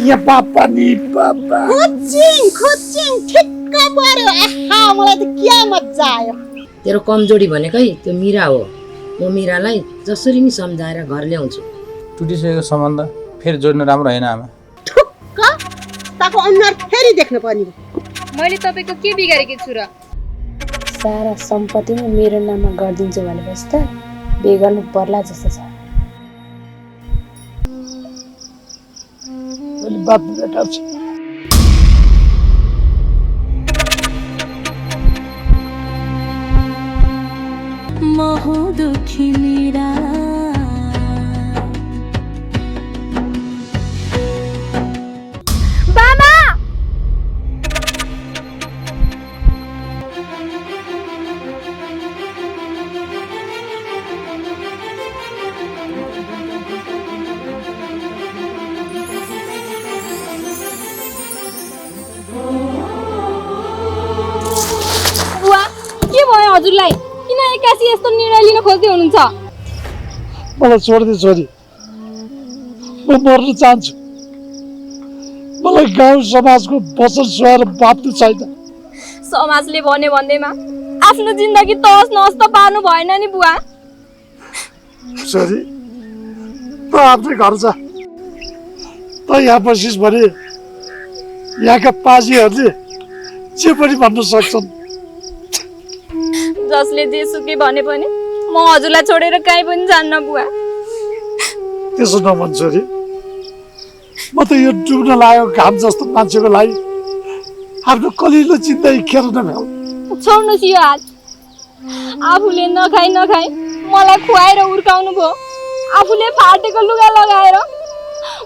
या पापा नि पापा खुच्चिङ ठिक्क पर्यो। आहा मलाई त क्या मज्जा आयो। तेरो कमजोरी भनेकै त्यो मीरा हो। म मीरालाई जसरी नि सम्झाएर घर ल्याउँछु। टुटिसकेको सम्बन्ध फेरि जोड्नु राम्रो होइन आमा। ठुक्क ताको अनुहार फेरि देख्न पर्ने हो। मैले तपाईको के बिगारेकी छु र? सारा सम्पत्ति नै मेरो नाममा गरिदिन्छु भनेपछि त बिहे गर्नु पर्ला जस्तो छ। मैले बात भेटाउँछु। महु दुखी मीरा हजुरलाई किन एक्कासी यस्तो निर्णय लिन खोज्दै हुनुहुन्छ? मलाई छोड्दे छोरी, म मर्न चाहन्छु। मलाई गाउँ समाजको वचन सुहाएर बाप्नु छैन। समाजले भन्ने भन्दैमा आफ्नो जिन्दगी तहस नहस त पार्नु भएन नि बुवा। छोरी, त आफ्नै घर छ। त यहाँ बसिस् भने यहाँका पाजीहरूले जे पनि भन्न सक्छन्। जसले जे सुकै भने पनि म हजुरलाई छोडेर कहीँ पनि जान्न बुवा। त्यसो नभन् छोरी, म त यो डुब्न लागेको घाम जस्तो मान्छेको लागि आफ्नो कलिलो जिन्दगी खेर नभ्याउ। छोड्नुहोस् यो हात। आफूले नखाई मलाई खुवाएर हुर्काउनु भयो। आफूले फाटेको लुगा लगाएर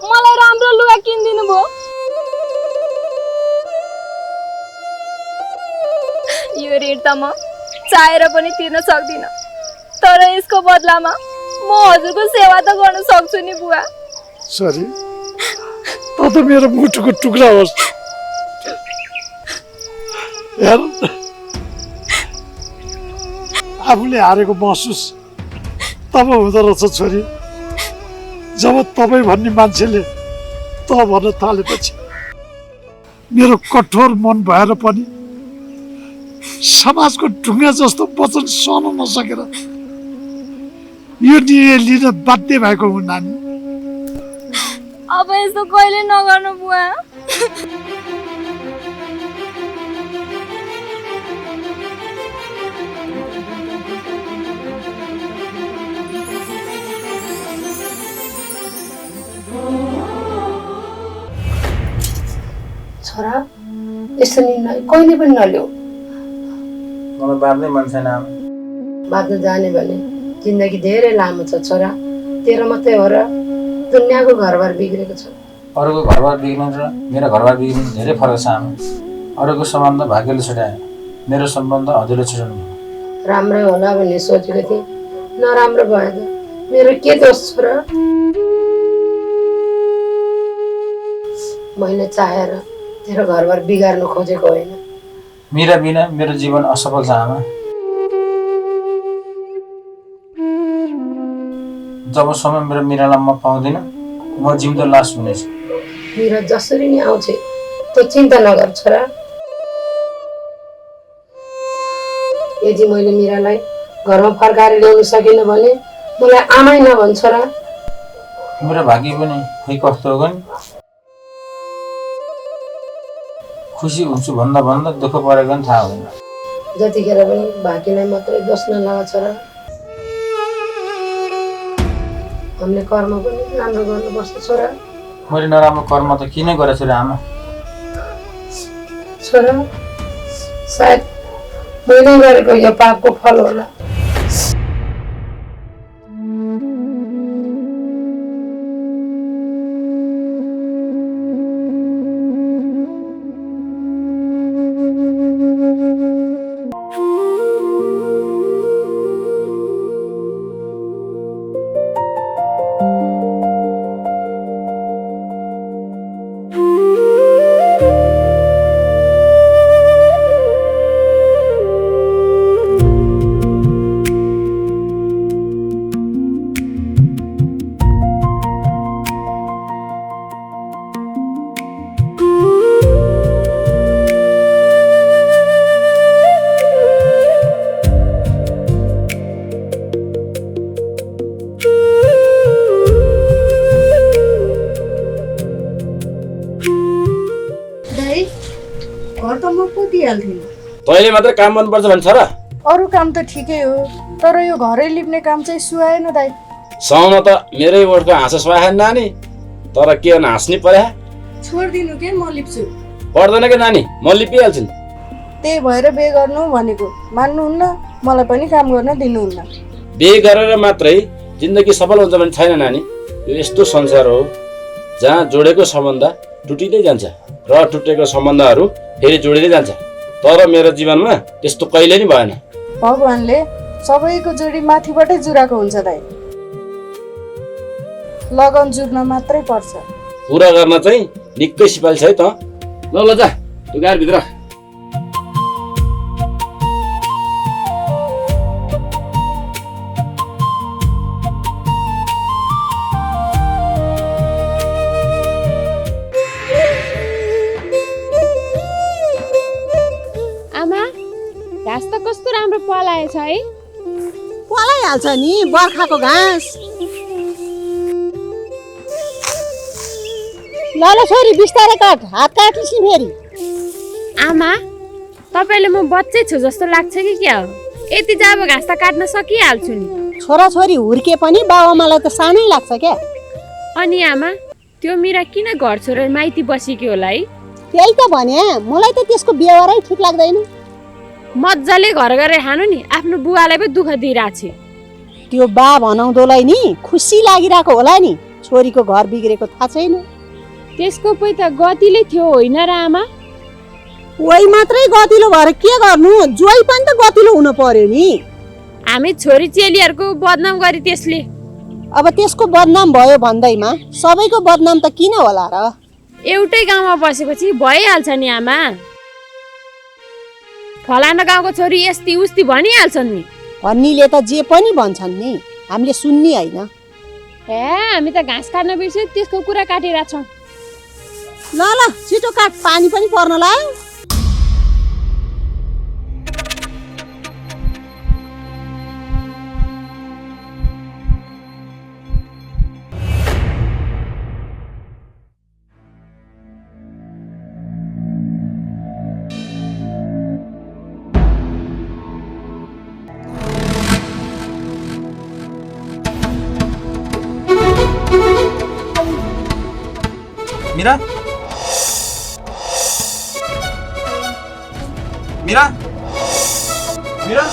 मलाई राम्रो लुगा किनिदिनु भयो। यो ऋण त म चाहेर पनि तिर्न सक्दिनँ, तर यसको बदलामा म हजुरको सेवा त गर्न सक्छु नि बुवा। छोरी, त त मेरो मुटुको टुक्रा होस्। हेर, आफूले हारेको महसुस तब हुँदो रहेछ छोरी, जब तपाईँ भन्ने मान्छेले त भन्न थालेपछि। मेरो कठोर मन भएर पनि समाजको ढुङ्गा जस्तो वचन सहन नसकेर यो निर्णय लिन बाध्य भएको हुँ नानी। अब यस्तो कहिले नगर्नु बुवा। छोरा, यस्तो निर्णय कहिले पनि नलिऊ। मलाई बाँच्नै मन छैन आमा। बाँच्न जाने भने जिन्दगी धेरै लामो छ छोरा। तेरो मात्रै हो र दुनियाँको घरबार बिग्रेको छ। अरूको घरबार बिग्रिनु र मेरो घरबार बिग्रिनु धेरै फरक छ आमा। अरूको सम्बन्ध भाग्यले छुट्यायो, मेरो सम्बन्ध हजुरले छुट्याउनु भयो। राम्रै होला भन्ने सोचेको थिएँ, नराम्रो भयो त मेरो के दोष छ र? मैले चाहेर तेरो घरबार बिगार्नु खोजेको होइन। मीरा बिना मेरो जीवन असफल छ आमा। जबसम्म मेरो मीरालाई म पाउँदिनँ, म जिउँदो लास हुनेछु। मीरा जसरी नि आउँछ त्यो चिन्ता नगर छोरा। यदि मैले मीरालाई घरमा फर्काएर ल्याउन सकिनँ भने मलाई आमै नभन्छ छोरा। मेरो भाग्य पनि खै कस्तो हो नि। खुसी हुन्छु भन्दा भन्दा दुःख परेको पनि थाहा हुँदैन। जतिखेर पनि भाग्यलाई मात्रै दोष नलगा छोरा। हामीले कर्म पनि राम्रो गर्नुपर्छ छोरा। मैले नराम्रो कर्म त किन गरेछु र आमा? छोरा, सायद मैले गरेको यो पापको फल होला। म पो दिइहाल्थेँ। तैँले मात्र काम गर्नुपर्छ भन्छ र? अरू काम त ठिकै हो, तर यो घरै लिप्ने काम चाहिँ सुहाएन दाइ। साउन त मेरै ओठको हाँसो सुहाएन नानी, तर के गर्नु हाँस्नै पर्या? छोडिदिनु के म लिप्छु। पर्दैन के नानी, म लिपिहाल्छु नि। त्यही भएर बे गर्नु भनेको, मान्नुहुन्न, मलाई पनि काम गर्न दिनुहुन्न। बिहे गरेर मात्रै जिन्दगी सफल हुन्छ भने छैन नानी। यो यस्तो संसार हो जहाँ जोडेको सम्बन्ध टुटिँदै जान्छ र टुटेको सम्बन्धहरू फेरि जोडिँदै जान्छ। तर मेरो जीवनमा त्यस्तो कहिले नि भएन। भगवानले सबैको जोडी माथिबाटै जुराएको हुन्छ दाइ, लगन जुर्न मात्रै पर्छ। पुरा गर्न चाहिँ निकै सिपाली छ है त। ल ल जा तँ गाडी भित्र। आमा घाँस त कस्तो राम्रो पलाएछ है। पलाइहाल्छ नि बर्खाको घाँस। ल ल छोरी बिस्तारै काट, हात काट्लिस् नि फेरि। आमा तपाईँले म बच्चै छु जस्तो लाग्छ कि क्या हो? यति जाबो घाँस त काट्न सकिहाल्छु नि। छोराछोरी हुर्के पनि बाबुआमालाई त सानै लाग्छ क्या। अनि आमा त्यो मिरा किन घर छोडेर माइती बसेकी होला है? त्यही त भने, मलाई त त्यसको व्यवहारै ठिक लाग्दैन। मजाले घर गरेर खानु नि, आफ्नो बुवालाई पनि दुःख दिइरहेछ। त्यो बा भनाउँदोलाई नि खुसी लागिरहेको होला नि, छोरीको घर बिग्रेको थाहा छैन। त्यसको पै त गतिले थियो होइन र आमा? वही मात्रै गतिलो भएर के गर्नु, जोइ पनि त गतिलो हुनु पर्यो नि। हामी छोरी चेलीहरूको बदनाम गरी त्यसले। अब त्यसको बदनाम भयो भन्दैमा सबैको बदनाम त किन होला र? एउटै गाउँमा बसेपछि भइहाल्छ नि आमा। फलाना गाउँको छोरी यस्ती उस्ती भनिहाल्छन् नि। भन्नीले त जे पनि भन्छन् नि, हामीले सुन्ने होइन। ए हामी त घाँस काट्न बिर्स्यौँ, त्यसको कुरा काटिरहेको छौँ। ल ल छिटो काट, पानी पनि पर्न लाग्यो। मिरा मिरा मिरा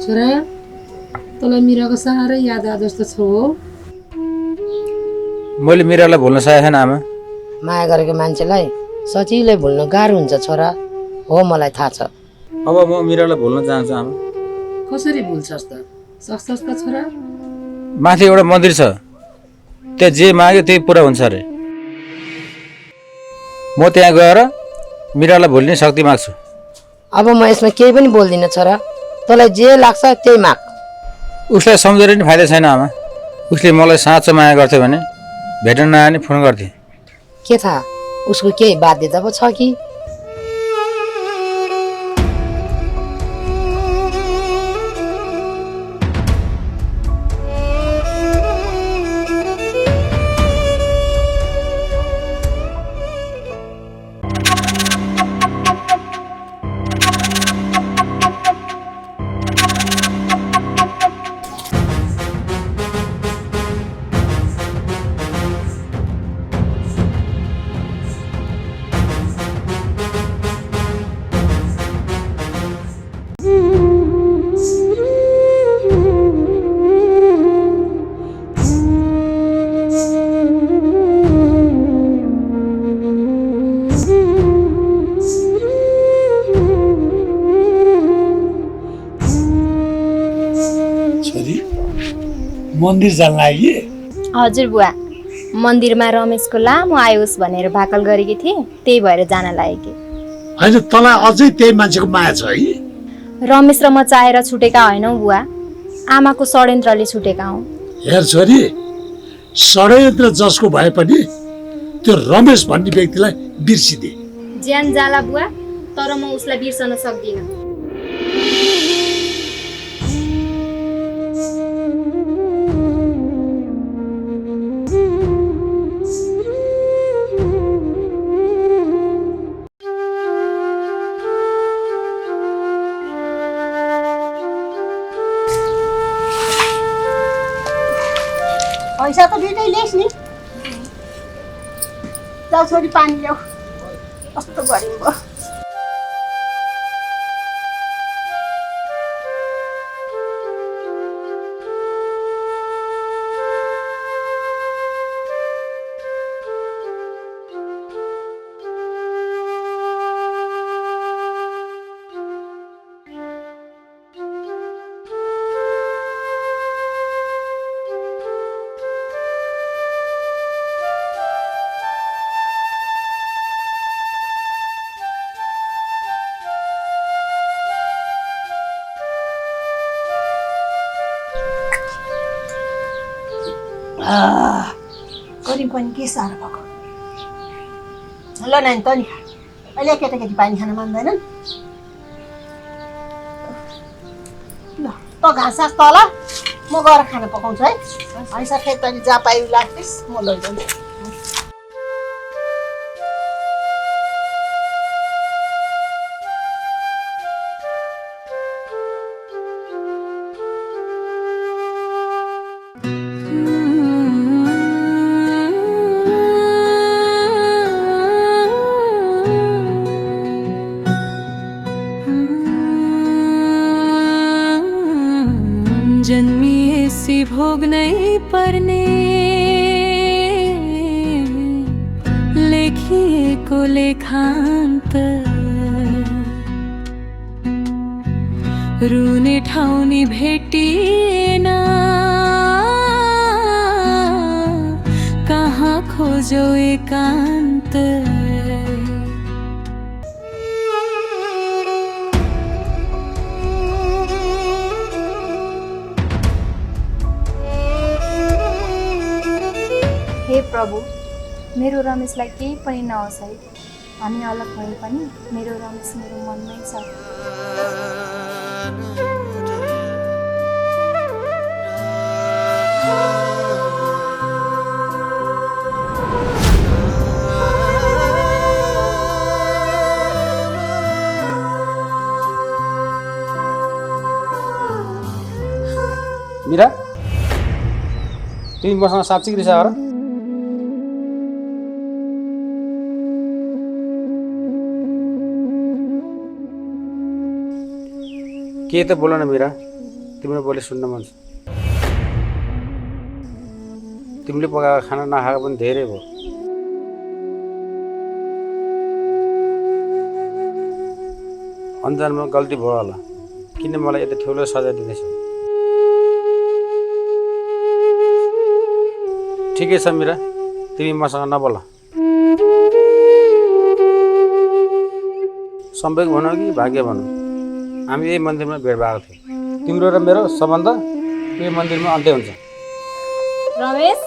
छोरा, तँलाई मिराको साह्रै याद आए जस्तो छ हो। मैले मिरालाई भुल्न सकेको छैन आमा। माया गरेको मान्छेलाई सजिलै भुल्न गाह्रो हुन्छ छोरा, हो मलाई थाहा छ। अब म मिरालाई भुल्न चाहन्छु आमा। कसरी भुल्छस् त? सक्छस् त छोरा? माथि एउटा मन्दिर छ, त्यहाँ जे माग्यो त्यही पुरा हुन्छ अरे। म त्यहाँ गएर मिरालाई भुल्ने शक्ति माग्छु। अब म यसमा केही पनि बोल्दिनँ छोरा, तँलाई जे लाग्छ त्यही माग। उसलाई सम्झेर नि फाइदा छैन आमा। उसले मलाई साँचो माया गर्थ्यो भने भेट्न नआए नि फोन गर्थेँ। के थाहा, उसको केही बाध्यता पो छ कि? मन्दिर जान लागि? हजुर बुवा, मन्दिरमा रमेशको लामो आयोस् भनेर भाकल गरेकी थिए, त्यही भएर जान लागेकी। होइन, तँलाई अझै त्यही मान्छेको माया छ है? रमेश र म चाहेर छुटेका होइनौँ बुवा, आमाको षड्यन्त्रले छुटेका हौँ। हेर छोरी, षड्यन्त्र जसको भए पनि त्यो रमेश भन्ने व्यक्तिलाई बिर्सिदे। ज्यान जाला बुवा, तर म उसलाई बिर्सन सक्दिनँ। पैसा त दुइटै लेस नि। जा छोरी पानी ल्याऊ। कस्तो गरिन् भयो। गरिब पनि के साह्रो भएको। ल नानी त नि खा। अहिले केटाकेटी पानी खान मान्दैनन्। ल त घाँस सास तल, म गएर खाना पकाउँछु है। हैसा खेत तैँले जहाँ पाइ लाग्थिस् म लैजान्छु। जन्मिएसी भोग नहीं पर्ने, लेखिएको लेखान्त रुने ठाउँ नि भेटिएन, कहाँ खोजौ एकान्त। हे प्रभु, मेरो रमेशलाई केही पनि नहोस् है। हामी अलग भए पनि मेरो रमेश मेरो मनमै छ। मीरा, तिमी मसँग साँच्चै रिसा हो र? के त बोल न मीरा, तिम्रो बोली सुन्न मन छ। तिमीले पकाएको खाना नखाएको पनि धेरै भयो। अन्जानमा गल्ती भयो होला, किन मलाई यति ठुलो सजाय दिँदैछौ? ठिकै छ मीरा, तिमी मसँग नबोल। सम्वेक भनौ कि भाग्य भनौ, हामी यही मन्दिरमा भेट भएको थियो। तिम्रो र मेरो सम्बन्ध यही मन्दिरमा अन्त्य हुन्छ। रमेश,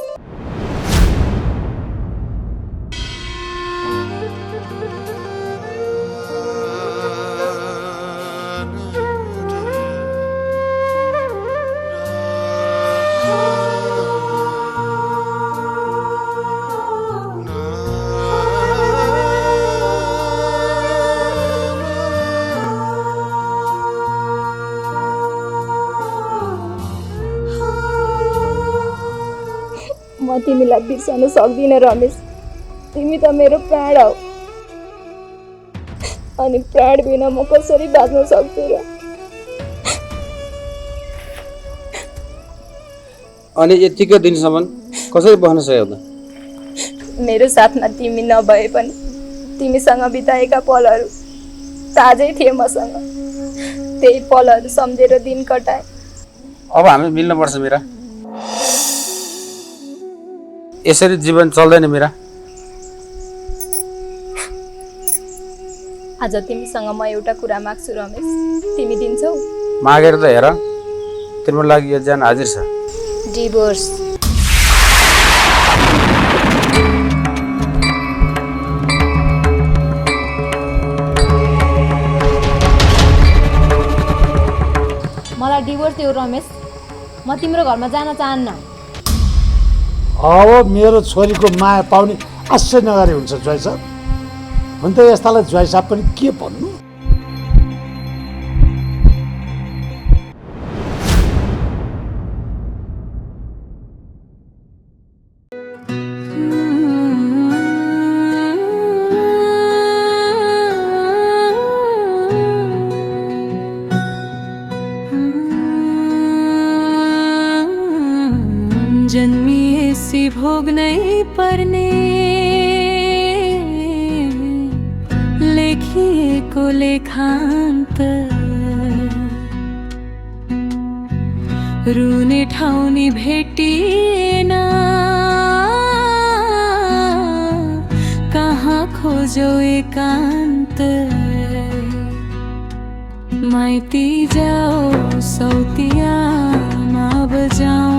म तिमीलाई बिर्सन सक्दिनँ रमेश। तिमी त मेरो प्राण हौ, अनि प्राण बिना म कसरी बाँच्न सक्छु र? अनि यतिकै दिनसम्म कसरी बस्न सक्यौ त? मेरो साथमा तिमी नभए पनि तिमीसँग बिताएका पलहरू ताजै थिए मसँग। त्यही पलहरू सम्झेर दिन कटाए। अब हामी मिल्नुपर्छ मीरा, यसरी जीवन चल्दैन मीरा। आज तिमीसँग म एउटा कुरा माग्छु रमेश, तिमी दिन्छौ? मागेर त हेर, तिम्रो लागि यो जान हाजिर छ। डिभोर्स। मलाई डिभोर्स दियो रमेश, म तिम्रो घरमा जान चाहन्न। अब मेरो छोरीको माया पाउने आशा नगरे हुन्छ ज्वाइँ साहब। हुन त यस्तालाई ज्वाइँ साहब पनि के भन्नु। जन्मिएसी भोग्नै पर्ने लेखिएको लेखान्त रुने ठाउँ नि भेटिएन कहाँ खोजौ एकान्त माइती जाओ सौतियामा बजाऊं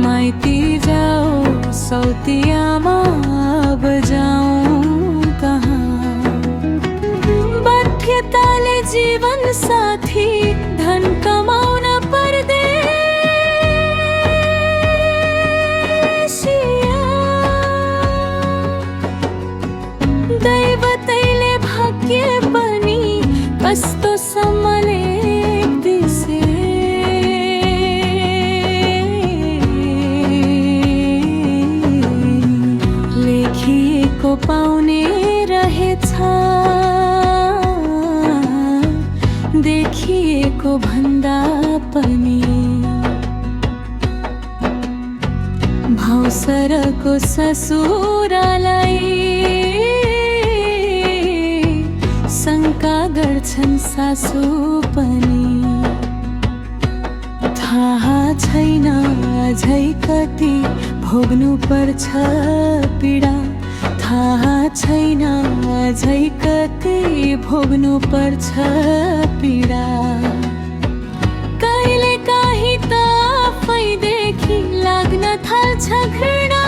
माइती जाओ सौतियामा बजाऊं कहाँ बाध्यताले जीवन साथी धन कमाउन परदेशिया दैवतैले भाग्य पनि कस्तो सम्मले दिसे पाउने रहेछ देखिएको भन्दा पनि भाउसरको ससुरालाई शङ्का गर्छन् सासु पनि थाहा छैन अझै कति भोग्नु पर्छ पीडा थाहा छैन अझै कति भोग्नु पर्छ पीडा कहिले काहीँ त आफैदेखि लाग्न थाल्छ घृणा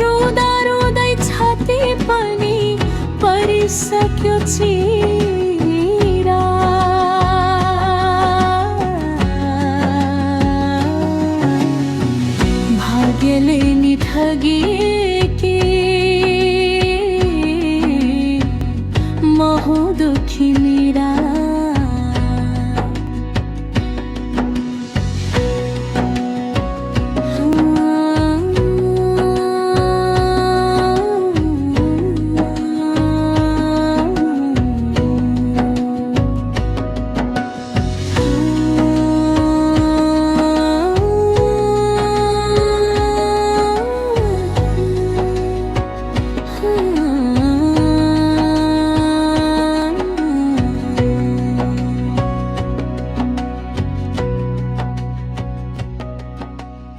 रुँदा रुँदै छाती पनि परिसक्यो चिरा भाग्यले नि ठगी